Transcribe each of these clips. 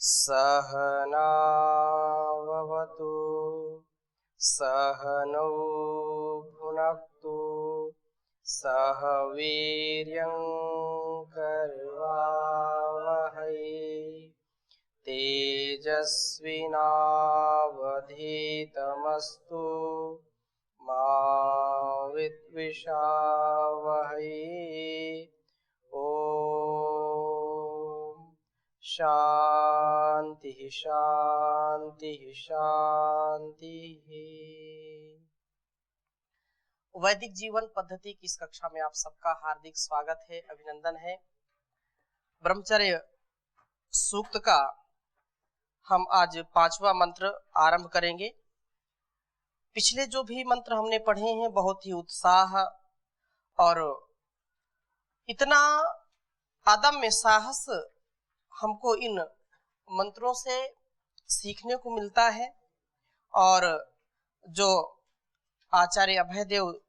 सहनाववतु सहनौ भुनक्तु सह वीर्यं करवावहै तेजस्विनावधीतमस्तु मा विद्विषावहै। ओम शांति शांति शांति। वैदिक जीवन पद्धति की इस कक्षा में आप सबका हार्दिक स्वागत है, अभिनंदन है। ब्रह्मचर्य सूक्त का हम आज 5वां मंत्र आरंभ करेंगे। पिछले जो भी मंत्र हमने पढ़े हैं बहुत ही उत्साह और इतना अदम्य साहस हमको इन मंत्रों से सीखने को मिलता है। और जो आचार्य अभयदेव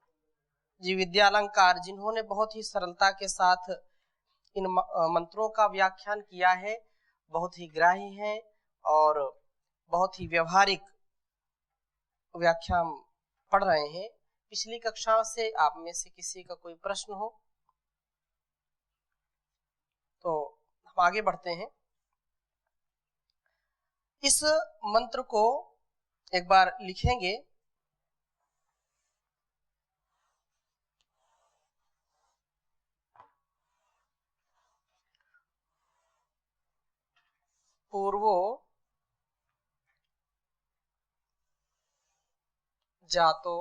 जी विद्यालंकार, जिन्होंने बहुत ही सरलता के साथ इन मंत्रों का व्याख्यान किया है, बहुत ही ग्राह्य है और बहुत ही व्यवहारिक व्याख्यान पढ़ रहे हैं। पिछली कक्षा से आप में से किसी का कोई प्रश्न हो तो हम आगे बढ़ते हैं। इस मंत्र को एक बार लिखेंगे। पूर्वो जातो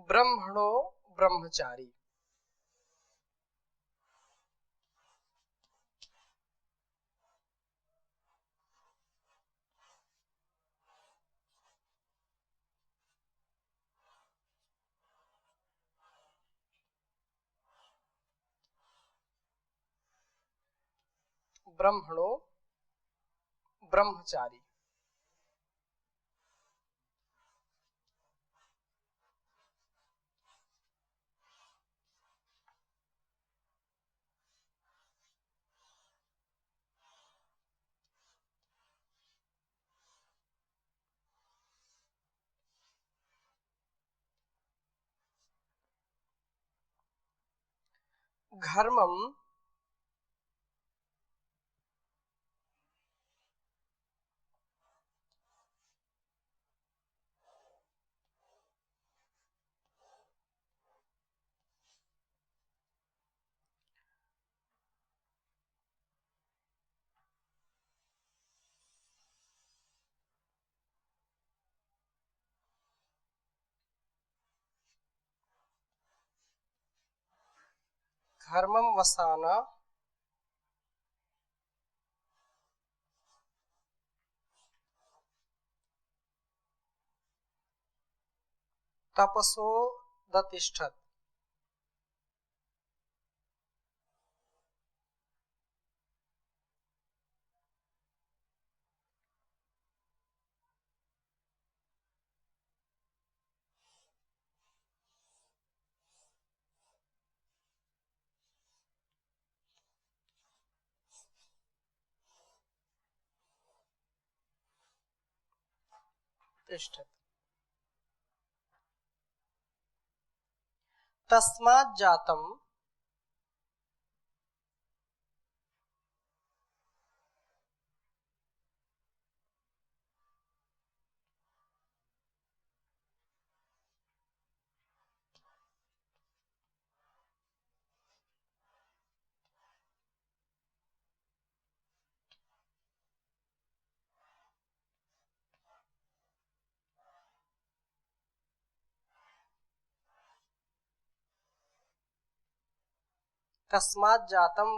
ब्रह्मणो ब्रह्मचारी। ब्रह्मणो ब्रह्मचारी। घर्मम घर्मम वसाना तपसो दतिष्ठत्। तिष्ठत्। तस्मात् जातम् तस्मात् जातम्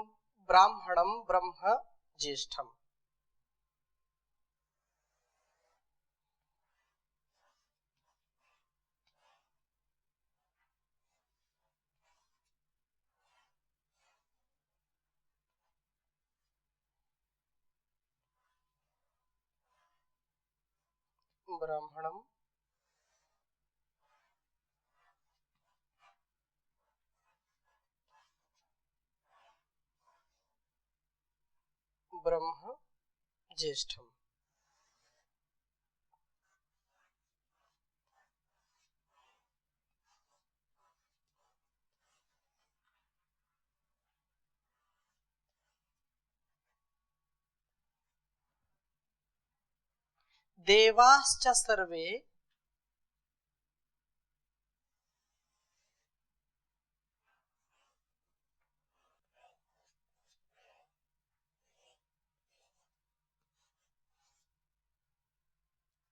ब्राह्मणं ब्रह्म ज्येष्ठम्। ब्राह्मणं ब्रह्म ज्येष्ठम। देवाश्च सर्वे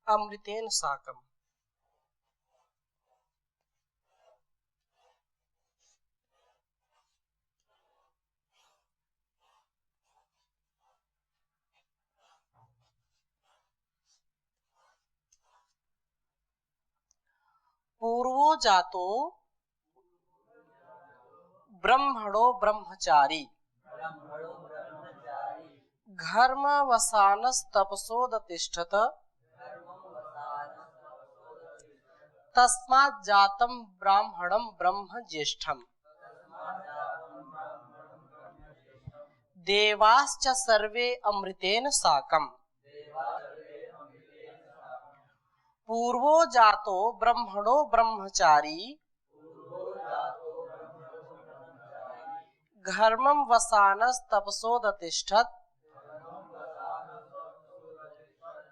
अमृतेन साकम। पूर्वो जातो ब्रह्मणो ब्रह्मचारी घर्मवसानस्तपसोदतिष्ठत तस्मात् जातं ब्राह्मणं ब्रह्म ज्येष्ठम्। देवाश्च सर्वे अमृतेन साकम्। पूर्वो जातो ब्रह्मणो ब्रह्मचारी घर्मं वसानस्तपसोदतिष्ठत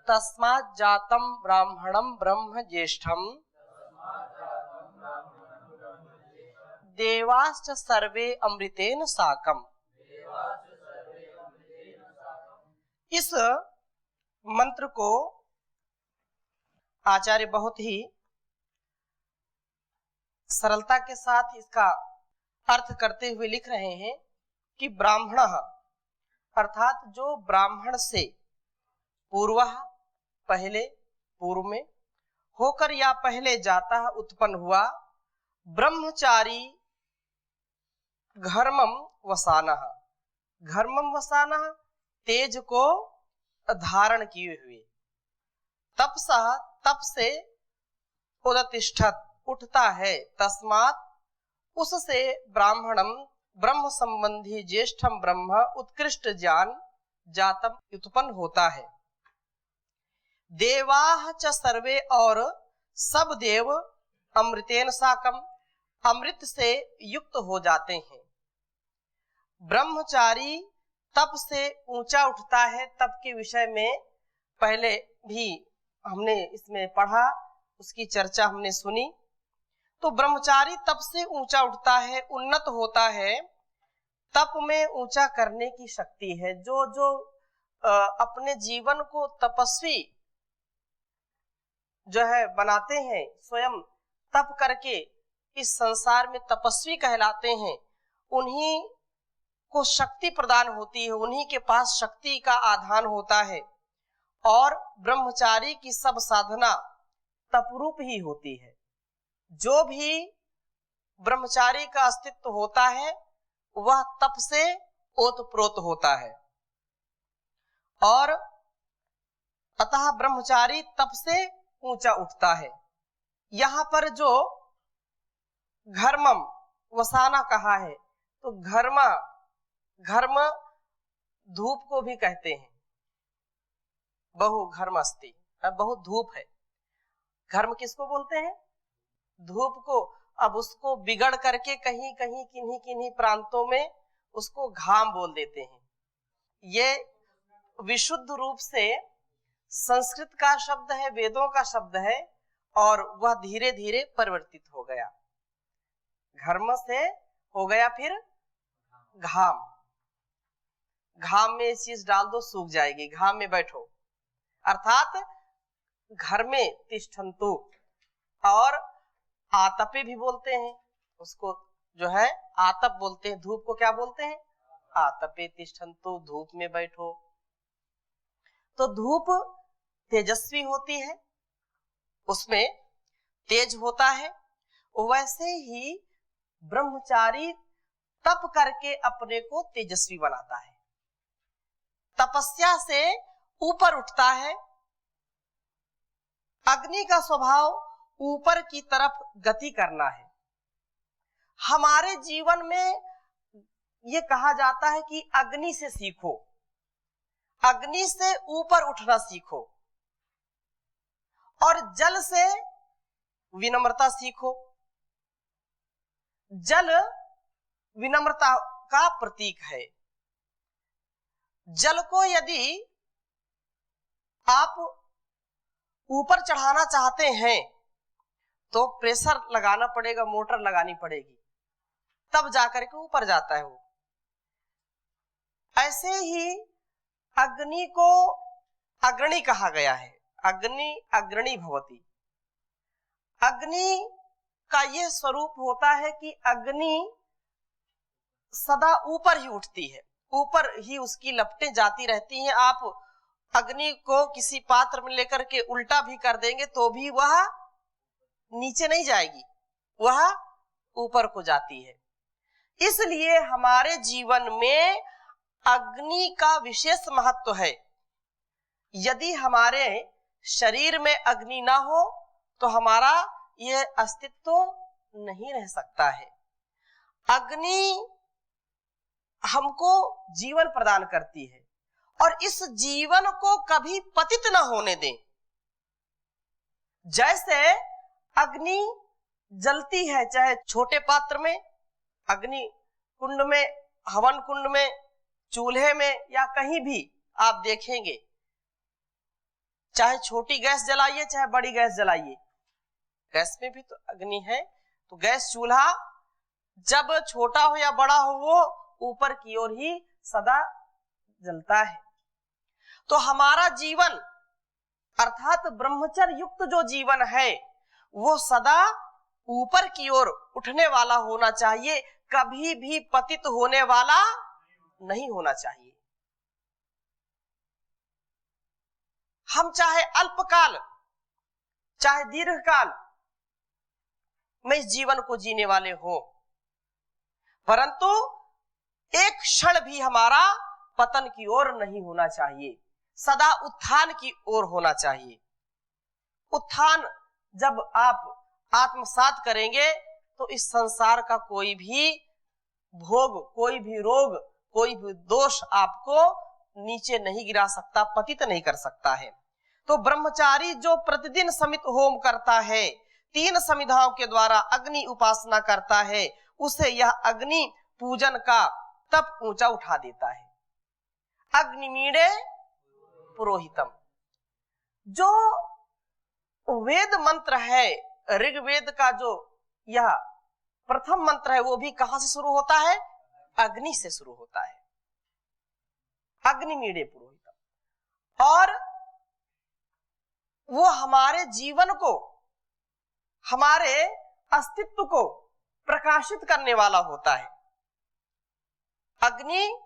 तस्मात् जातं ब्राह्मणं ब्रह्म ज्येष्ठम्। देवाश्च सर्वे अमृतेन साकम्। इस मंत्र को आचार्य बहुत ही सरलता के साथ इसका अर्थ करते हुए लिख रहे हैं कि ब्राह्मण अर्थात जो ब्राह्मण से पूर्व पहले पूर्व में होकर या पहले जाता उत्पन्न हुआ, ब्रह्मचारी घर्मम वसानः, घर्मम वसानः तेज को धारण किए हुए, तपसः तप से उदतिष्ठत उठता है, तस्मात् उससे ब्राह्मणम ब्रह्म संबंधी ज्येष्ठम ब्रह्म उत्कृष्ट ज्ञान जातम उत्पन्न होता है। देवाः च सर्वे और सब देव अमृतेन साकम अमृत से युक्त हो जाते हैं। ब्रह्मचारी तप से ऊंचा उठता है, तप के विषय में पहले भी हमने इसमें पढ़ा, उसकी चर्चा हमने सुनी। तो ब्रह्मचारी तप से ऊंचा उठता है, उन्नत होता है, तप में ऊंचा करने की शक्ति है। जो जो अपने जीवन को तपस्वी जो है बनाते हैं, स्वयं तप करके इस संसार में तपस्वी कहलाते हैं, उन्हीं को शक्ति प्रदान होती है, उन्हीं के पास शक्ति का आधान होता है। और ब्रह्मचारी की सब साधना तपरूप ही होती है। जो भी ब्रह्मचारी का अस्तित्व होता है वह तप से ओतप्रोत होता है, और अतः ब्रह्मचारी तप से ऊंचा उठता है। यहाँ पर जो घर्मम वसाना कहा है, तो घर्म धूप को भी कहते हैं, बहु घर्म अस्ति, बहुत धूप है। घर्म किसको बोलते हैं? धूप को। अब उसको बिगड़ करके कहीं कहीं किन्हीं किन्हीं प्रांतों में उसको घाम बोल देते हैं। ये विशुद्ध रूप से संस्कृत का शब्द है, वेदों का शब्द है, और वह धीरे धीरे परिवर्तित हो गया। घर्म से हो गया फिर घाम। घाम में इस चीज डाल दो, सूख जाएगी, घाम में बैठो, अर्थात घर में तिष्ठन्तु। और आतपे भी बोलते हैं उसको, जो है आतप बोलते हैं। धूप को क्या बोलते हैं? आतपे तिष्ठन्तु, धूप में बैठो। तो धूप तेजस्वी होती है, उसमें तेज होता है। वैसे ही ब्रह्मचारी तप करके अपने को तेजस्वी बनाता है, तपस्या से ऊपर उठता है। अग्नि का स्वभाव ऊपर की तरफ गति करना है। हमारे जीवन में ये कहा जाता है कि अग्नि से सीखो। अग्नि से ऊपर उठना सीखो और जल से विनम्रता सीखो। जल विनम्रता का प्रतीक है। जल को यदि आप ऊपर चढ़ाना चाहते हैं तो प्रेशर लगाना पड़ेगा, मोटर लगानी पड़ेगी, तब जाकर के ऊपर जाता है वो। ऐसे ही अग्नि को अग्रणी कहा गया है। अग्नि अग्रणी भवति। अग्नि का यह स्वरूप होता है कि अग्नि सदा ऊपर ही उठती है, ऊपर ही उसकी लपटें जाती रहती हैं। आप अग्नि को किसी पात्र में लेकर के उल्टा भी कर देंगे तो भी वह नीचे नहीं जाएगी, वह ऊपर को जाती है। इसलिए हमारे जीवन में अग्नि का विशेष महत्व है। यदि हमारे शरीर में अग्नि ना हो तो हमारा यह अस्तित्व नहीं रह सकता है। अग्नि हमको जीवन प्रदान करती है और इस जीवन को कभी पतित न होने दें। जैसे अग्नि जलती है, चाहे छोटे पात्र में, अग्नि कुंड में, हवन कुंड में, चूल्हे में या कहीं भी आप देखेंगे, चाहे छोटी गैस जलाइए चाहे बड़ी गैस जलाइए, गैस में भी तो अग्नि है। तो गैस चूल्हा जब छोटा हो या बड़ा हो वो ऊपर की ओर ही सदा जलता है। तो हमारा जीवन अर्थात ब्रह्मचर्य युक्त जो जीवन है वो सदा ऊपर की ओर उठने वाला होना चाहिए, कभी भी पतित होने वाला नहीं होना चाहिए। हम चाहे अल्पकाल चाहे दीर्घकाल में इस जीवन को जीने वाले हो, परंतु एक क्षण भी हमारा पतन की ओर नहीं होना चाहिए, सदा उत्थान की ओर होना चाहिए। उत्थान जब आप आत्मसात करेंगे तो इस संसार का कोई भी भोग, कोई भी रोग, कोई भी दोष आपको नीचे नहीं गिरा सकता, पतित नहीं कर सकता है। तो ब्रह्मचारी जो प्रतिदिन समित होम करता है, 3 समिधाओं के द्वारा अग्नि उपासना करता है, उसे यह अग्नि पूजन का तप ऊंचा उठा देता है। अग्निमीड़े पुरोहितम, जो वेद मंत्र है, ऋग्वेद का जो यह प्रथम मंत्र है वो भी कहां से शुरू होता है? अग्नि से शुरू होता है। अग्निमीड़े पुरोहितम, और वो हमारे जीवन को, हमारे अस्तित्व को प्रकाशित करने वाला होता है। अग्नि,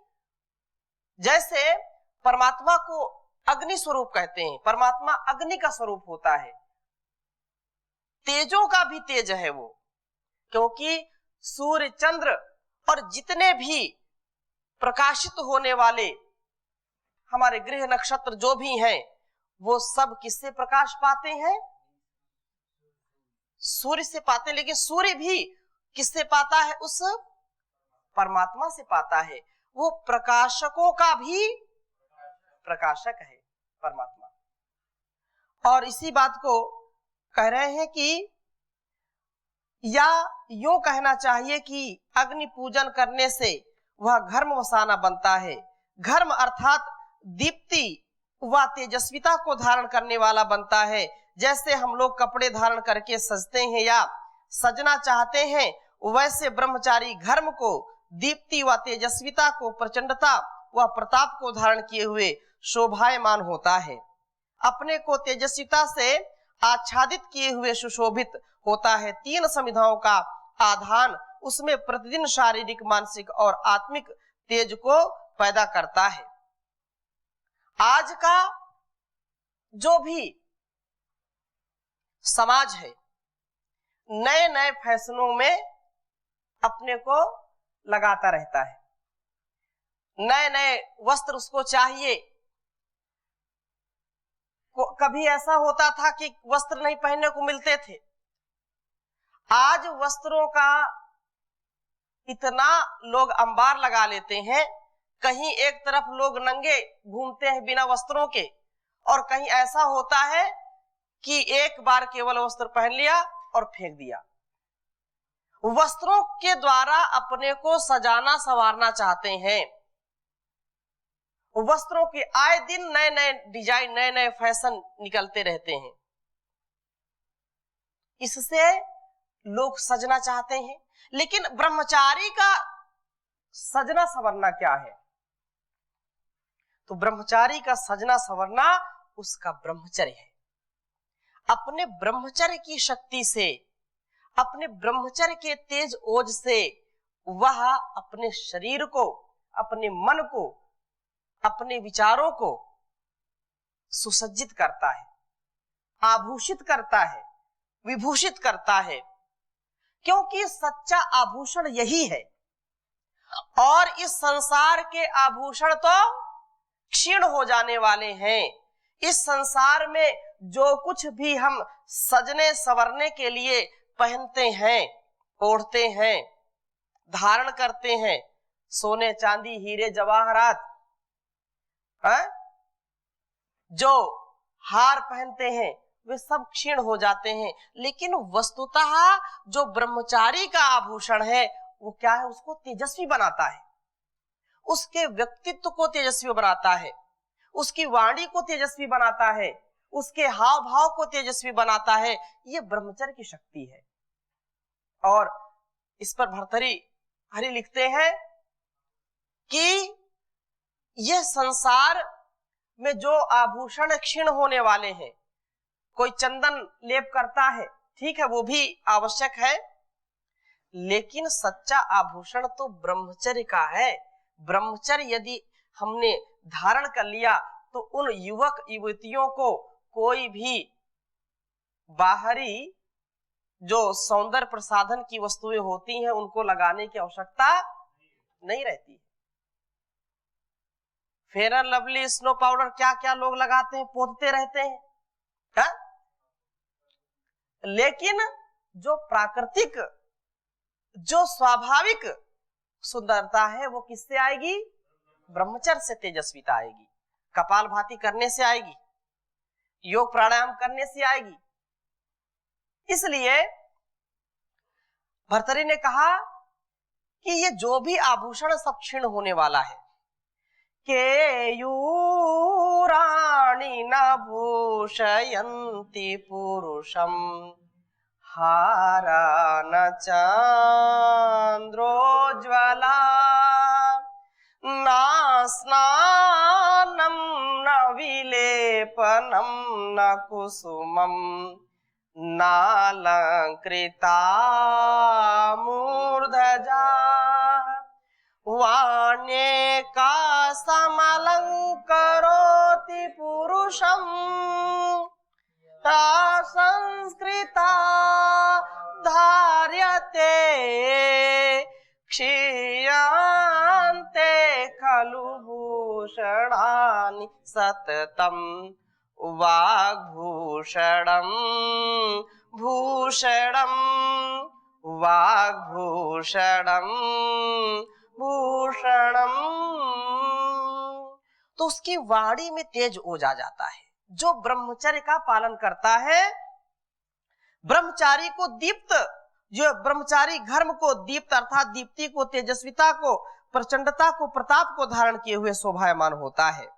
जैसे परमात्मा को अग्नि स्वरूप कहते हैं, परमात्मा अग्नि का स्वरूप होता है, तेजों का भी तेज है वो, क्योंकि सूर्य, चंद्र और जितने भी प्रकाशित होने वाले हमारे ग्रह नक्षत्र जो भी हैं वो सब किससे प्रकाश पाते हैं? सूर्य से पाते हैं। लेकिन सूर्य भी किससे पाता है? उस परमात्मा से पाता है। वो प्रकाशकों का भी प्रकाशक है परमात्मा। और इसी बात को कह रहे हैं कि या यूं कहना चाहिए कि अग्नि पूजन करने से वह घर्म वसाना बनता है। घर्म अर्थात दीप्ति व तेजस्विता को धारण करने वाला बनता है। जैसे हम लोग कपड़े धारण करके सजते हैं या सजना चाहते हैं, वैसे ब्रह्मचारी घर्म को, दीप्ति व तेजस्विता को, प्रचंडता व प्रताप को धारण किए हुए शोभायमान होता है। अपने को तेजस्विता से आच्छादित किए हुए सुशोभित होता है। 3 समिधाओं का आधान उसमें प्रतिदिन शारीरिक, मानसिक और आत्मिक तेज को पैदा करता है। आज का जो भी समाज है नए नए फैशनों में अपने को लगाता रहता है, नए नए वस्त्र उसको चाहिए। कभी ऐसा होता था कि वस्त्र नहीं पहनने को मिलते थे, आज वस्त्रों का इतना लोग अंबार लगा लेते हैं कहीं एक तरफ लोग नंगे घूमते हैं बिना वस्त्रों के, और कहीं ऐसा होता है कि एक बार केवल वस्त्र पहन लिया और फेंक दिया। वस्त्रों के द्वारा अपने को सजाना संवारना चाहते हैं। वस्त्रों के आए दिन नए नए डिजाइन, नए नए फैशन निकलते रहते हैं। इससे लोग सजना चाहते हैं। लेकिन ब्रह्मचारी का सजना संवरना क्या है? तो ब्रह्मचारी का सजना संवरना उसका ब्रह्मचर्य है। अपने ब्रह्मचर्य की शक्ति से, अपने ब्रह्मचर्य के तेज ओज से वह अपने शरीर को, अपने मन को, अपने विचारों को सुसज्जित करता है, आभूषित करता है, विभूषित करता है। क्योंकि सच्चा आभूषण यही है। और इस संसार के आभूषण तो क्षीण हो जाने वाले हैं। इस संसार में जो कुछ भी हम सजने संवरने के लिए पहनते हैं, ओढ़ते हैं, धारण करते हैं, सोने चांदी हीरे जवाहरात, जो हार पहनते हैं, वे सब क्षीण हो जाते हैं। लेकिन वस्तुतः जो ब्रह्मचारी का आभूषण है वो क्या है? उसको तेजस्वी बनाता है, उसके व्यक्तित्व को तेजस्वी बनाता है, उसकी वाणी को तेजस्वी बनाता है, उसके हाव भाव को तेजस्वी बनाता है। ये ब्रह्मचर्य की शक्ति है। और इस पर भर्तृहरि लिखते हैं कि यह संसार में जो आभूषण क्षीण होने वाले हैं, कोई चंदन लेप करता है, ठीक है, वो भी आवश्यक है, लेकिन सच्चा आभूषण तो ब्रह्मचर्य का है। ब्रह्मचर्य यदि हमने धारण कर लिया तो उन युवक युवतियों को कोई भी बाहरी जो सौंदर्य प्रसाधन की वस्तुएं होती हैं उनको लगाने की आवश्यकता नहीं रहती। Fair and lovely, snow powder, क्या क्या लोग लगाते हैं, पोतते रहते हैं, हा? लेकिन जो प्राकृतिक, जो स्वाभाविक सुंदरता है वो किससे आएगी? ब्रह्मचर्य से तेजस्विता आएगी, कपालभाति करने से आएगी, योग प्राणायाम करने से आएगी। इसलिए भर्तृहरि ने कहा कि ये जो भी आभूषण सब क्षीण होने वाला है। केयूराणि न भूषयन्ति पुरुषं हारा न चन्द्रोज्ज्वला न स्नानं न विलेपनं न कुसुमं नालंकृता मूर्धजा वाण्येका समलंकरोति पुरुषं संस्कृता धार्यते क्षीयन्ते खलु भूषणानि सततं वाग्भूषणं भूषणं वाग्भूषणं भूषणम। तो उसकी वाणी में तेज ओज आ जाता है। जो ब्रह्मचर्य का पालन करता है, ब्रह्मचारी को दीप्त, जो ब्रह्मचारी धर्म को दीप्त अर्थात दीप्ति को, तेजस्विता को, प्रचंडता को, प्रताप को धारण किए हुए शोभायमान होता है।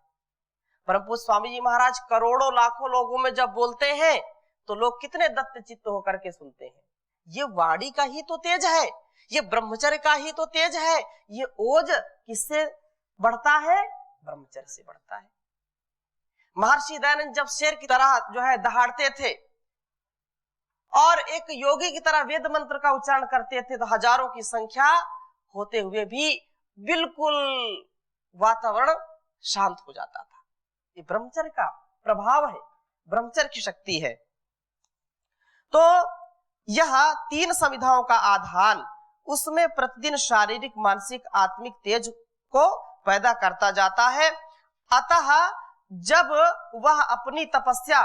परम पूज्य स्वामी जी महाराज करोड़ों लाखों लोगों में जब बोलते हैं तो लोग कितने दत्त चित्त होकर के सुनते हैं। ये वाणी का ही तो तेज है, ये ब्रह्मचर्य का ही तो तेज है। ये ओज किससे बढ़ता है? ब्रह्मचर्य से बढ़ता है। महर्षि दयानंद जब शेर की तरह जो है दहाड़ते थे और एक योगी की तरह वेद मंत्र का उच्चारण करते थे तो हजारों की संख्या होते हुए भी बिल्कुल वातावरण शांत हो जाता था। ये ब्रह्मचर्य का प्रभाव है, ब्रह्मचर्य की शक्ति है। तो यह 3 संविधाओं का आधान उसमें प्रतिदिन शारीरिक, मानसिक, आत्मिक तेज को पैदा करता जाता है। अतः जब वह अपनी तपस्या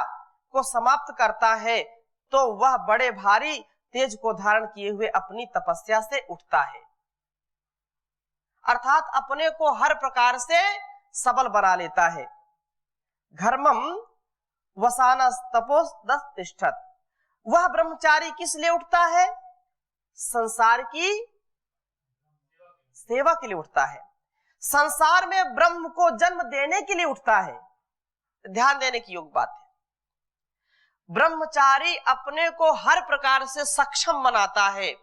को समाप्त करता है तो वह बड़े भारी तेज को धारण किए हुए अपनी तपस्या से उठता है। अर्थात अपने को हर प्रकार से सबल बना लेता है। घर्मम वसानस तपोदस तिष्ठत, वह ब्रह्मचारी किस लिए उठता है? संसार की सेवा के लिए उठता है, संसार में ब्रह्म को जन्म देने के लिए उठता है। ध्यान देने की योग्य बात है। ब्रह्मचारी अपने को हर प्रकार से सक्षम बनाता है।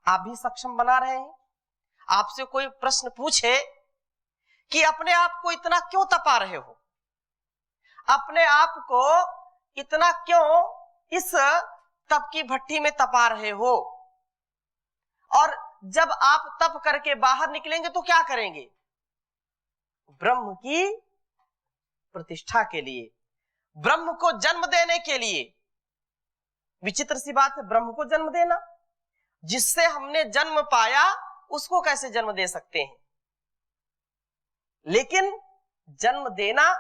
आप भी सक्षम बना रहे हैं। आपसे कोई प्रश्न पूछे कि अपने आप को इतना क्यों तपा रहे हो, अपने आप को इतना क्यों इस तप की भट्टी में तपा रहे हो, और जब आप तप करके बाहर निकलेंगे तो क्या करेंगे? ब्रह्म की प्रतिष्ठा के लिए, ब्रह्म को जन्म देने के लिए। विचित्र सी बात है, ब्रह्म को जन्म देना। जिससे हमने जन्म पाया उसको कैसे जन्म दे सकते हैं? लेकिन जन्म देना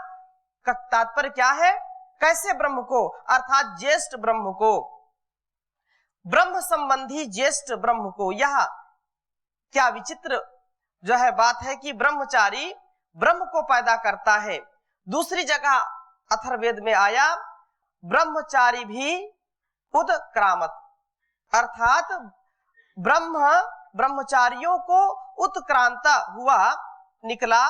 का तात्पर्य क्या है? कैसे ब्रह्म को, अर्थात ज्येष्ठ ब्रह्म को, ब्रह्म संबंधी ज्येष्ठ ब्रह्म को। यह क्या विचित्र जो है बात है कि ब्रह्मचारी ब्रह्म को पैदा करता है। दूसरी जगह अथर्ववेद में आया, ब्रह्मचारी भी उत्क्रामत, अर्थात ब्रह्मचारियों को उत्क्रांता हुआ निकला।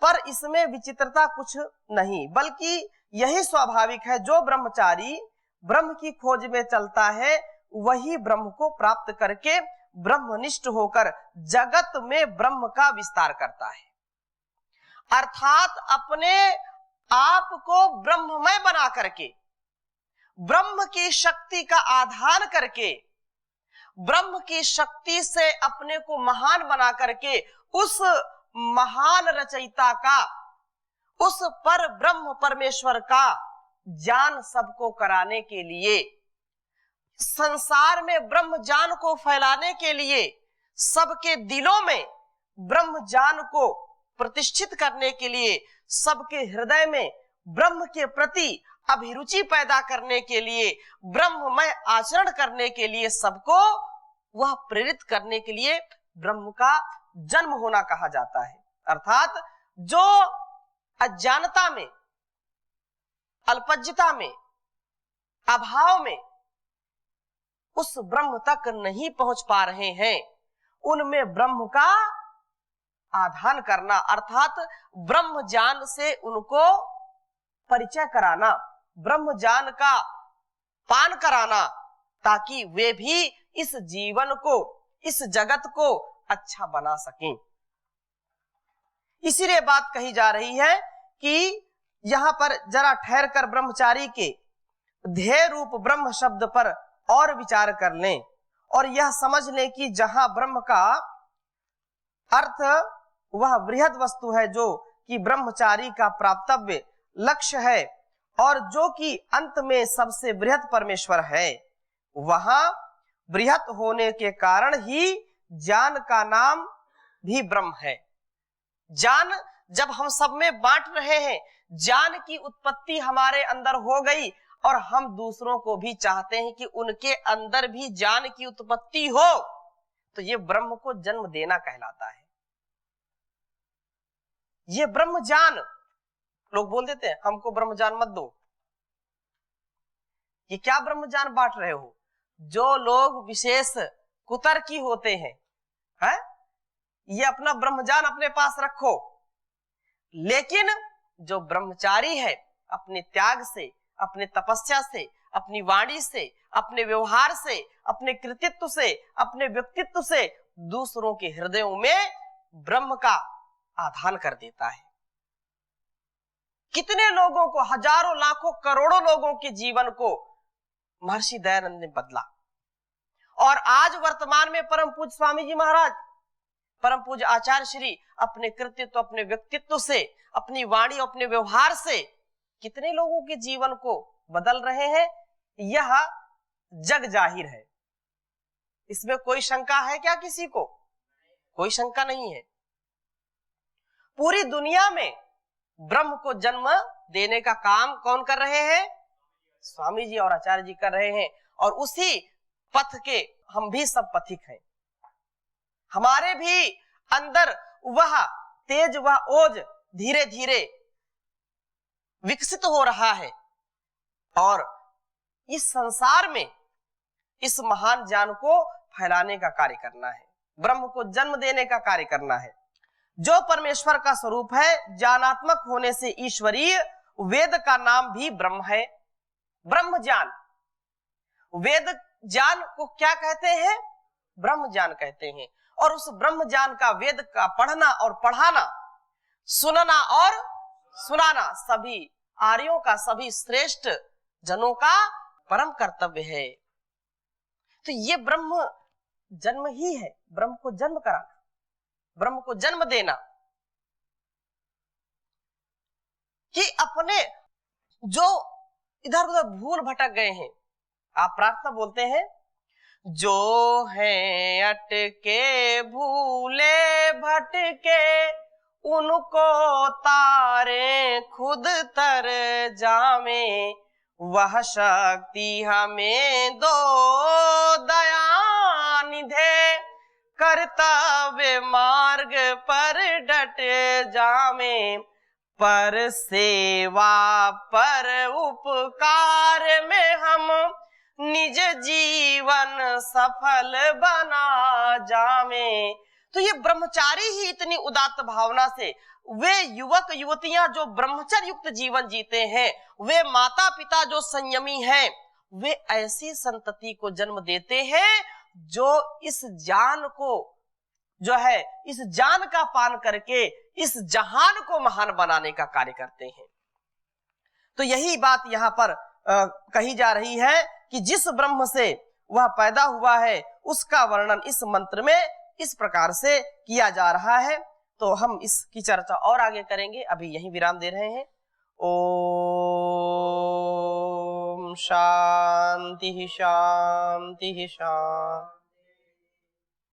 पर इसमें विचित्रता कुछ नहीं, बल्कि यही स्वाभाविक है। जो ब्रह्मचारी ब्रह्म की खोज में चलता है वही ब्रह्म को प्राप्त करके ब्रह्मनिष्ठ होकर जगत में ब्रह्म का विस्तार करता है। अर्थात अपने आप को ब्रह्ममय बना करके, ब्रह्म की शक्ति का आधान करके, ब्रह्म की शक्ति से अपने को महान बना करके उस महान रचयिता का, उस पर ब्रह्म परमेश्वर का ज्ञान सबको कराने के लिए, संसार में ब्रह्म ज्ञान को फैलाने के लिए, सबके दिलों में ब्रह्म ज्ञान को प्रतिष्ठित करने के लिए, सबके हृदय में ब्रह्म के प्रति अभिरुचि पैदा करने के लिए, ब्रह्ममय आचरण करने के लिए, सबको वह प्रेरित करने के लिए ब्रह्म का जन्म होना कहा जाता है। अर्थात जो अज्ञानता में, अल्पज्यता में, अभाव में उस ब्रह्म तक नहीं पहुंच पा रहे हैं, उनमें ब्रह्म का आधान करना, अर्थात ब्रह्म ज्ञान से उनको परिचय कराना, ब्रह्म ज्ञान का पान कराना, ताकि वे भी इस जीवन को, इस जगत को अच्छा बना सकें। इसीलिए बात कही जा रही है कि यहां पर जरा ठहर कर ब्रह्मचारी के ध्येय रूप ब्रह्म शब्द पर और विचार कर लें और यह समझ लें कि जहां ब्रह्म का अर्थ वह बृहद वस्तु है जो कि ब्रह्मचारी का प्राप्तव्य लक्ष्य है और जो कि अंत में सबसे बृहद परमेश्वर है, वहां बृहद होने के कारण ही ज्ञान का नाम भी ब्रह्म है। ज्ञान जब हम सब में बांट रहे हैं, ज्ञान की उत्पत्ति हमारे अंदर हो गई और हम दूसरों को भी चाहते हैं कि उनके अंदर भी ज्ञान की उत्पत्ति हो, तो ये ब्रह्म को जन्म देना कहलाता है। ये ब्रह्म ज्ञान, लोग बोल देते हैं हमको ब्रह्म ज्ञान मत दो। ये क्या ब्रह्म ज्ञान बांट रहे हो? जो लोग विशेष कुतर्की होते हैं, ये अपना ब्रह्म ज्ञान अपने पास रखो, लेकिन जो ब्रह्मचारी है अपने त्याग से, अपने तपस्या से, अपनी वाणी से, अपने व्यवहार से, अपने कृतित्व से, अपने व्यक्तित्व से दूसरों के हृदयों में ब्रह्म का आधान कर देता है। कितने लोगों को, हजारों लाखों करोड़ों लोगों के जीवन को महर्षि दयानंद ने बदला। और आज वर्तमान में परम पूज्य स्वामी जी महाराज, परम पूज्य आचार्य श्री अपने कृतित्व, अपने व्यक्तित्व से, अपनी वाणी, अपने व्यवहार से कितने लोगों के जीवन को बदल रहे हैं, यह जग जाहिर है। इसमें कोई शंका है क्या किसी को? कोई शंका नहीं है। पूरी दुनिया में ब्रह्म को जन्म देने का काम कौन कर रहे हैं? स्वामी जी और आचार्य जी कर रहे हैं, और उसी पथ के हम भी सब पथिक हैं। हमारे भी अंदर वह तेज, वह ओज धीरे धीरे विकसित हो रहा है और इस संसार में इस महान ज्ञान को फैलाने का कार्य करना है, ब्रह्म को जन्म देने का कार्य करना है। जो परमेश्वर का स्वरूप है, ज्ञानात्मक होने से ईश्वरीय, वेद का नाम भी ब्रह्म है। ब्रह्म ज्ञान, वेद ज्ञान को क्या कहते हैं? ब्रह्म ज्ञान कहते हैं। और उस ब्रह्म ज्ञान का, वेद का पढ़ना और पढ़ाना, सुनना और सुनाना सभी आर्यों का, सभी श्रेष्ठ जनों का परम कर्तव्य है। तो ये ब्रह्म जन्म ही है, ब्रह्म को जन्म कराना, ब्रह्म को जन्म देना, कि अपने जो इधर उधर भूल भटक गए हैं, आप प्रार्थना बोलते हैं, जो हैं अटके भूले भटके उनको तारे खुद तर जावे, वह शक्ति हमें दो दया निधे, कर्तव्य मार्ग पर डट जावे, पर सेवा पर उपकार में हम निज जीवन सफल बना जावे। तो ये ब्रह्मचारी ही इतनी उदात्त भावना से, वे युवक युवतियां जो ब्रह्मचर्य युक्त जीवन जीते हैं, वे माता पिता जो संयमी हैं, वे ऐसी संतति को जन्म देते हैं जो इस ज्ञान को, जो है इस ज्ञान का पान करके इस जहान को महान बनाने का कार्य करते हैं। तो यही बात यहाँ पर कही जा रही है कि जिस ब्रह्म से वह पैदा हुआ है उसका वर्णन इस मंत्र में इस प्रकार से किया जा रहा है। तो हम इसकी चर्चा और आगे करेंगे, अभी यही विराम दे रहे हैं। ओम शांति शांति शांति।